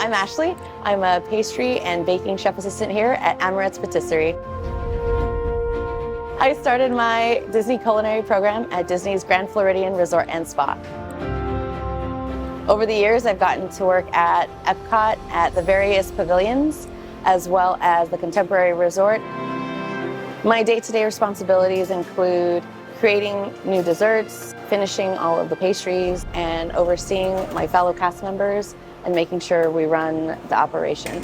I'm Ashley. I'm a pastry and baking chef assistant here at Amorette's Patisserie. I started my Disney Culinary program at Disney's Grand Floridian Resort and Spa. Over the years, I've gotten to work at Epcot, at the various pavilions, as well as the Contemporary Resort. My day-to-day responsibilities include creating new desserts, finishing all of the pastries, and overseeing my fellow cast members and making sure we run the operation.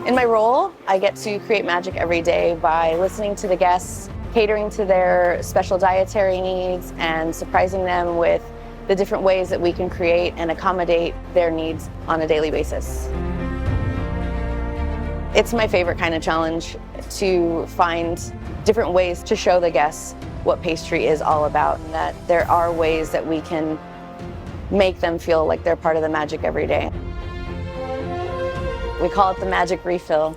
In my role, I get to create magic every day by listening to the guests, catering to their special dietary needs, and surprising them with the different ways that we can create and accommodate their needs on a daily basis. It's my favorite kind of challenge to find different ways to show the guests what pastry is all about, and that there are ways that we can make them feel like they're part of the magic every day. We call it the magic refill.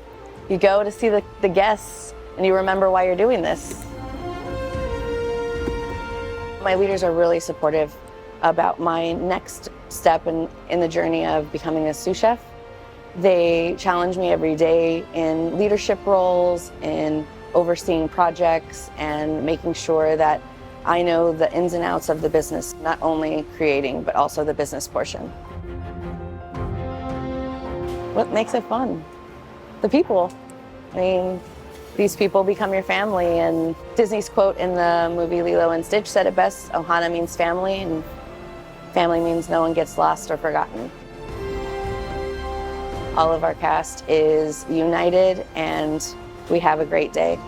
You go to see the guests and you remember why you're doing this. My leaders are really supportive about my next step in the journey of becoming a sous chef. They challenge me every day in leadership roles, in overseeing projects, and making sure that I know the ins and outs of the business, not only creating, but also the business portion. What makes it fun? The people. I mean, these people become your family, and Disney's quote in the movie Lilo and Stitch said it best: Ohana means family, and family means no one gets lost or forgotten. All of our cast is united, and we have a great day.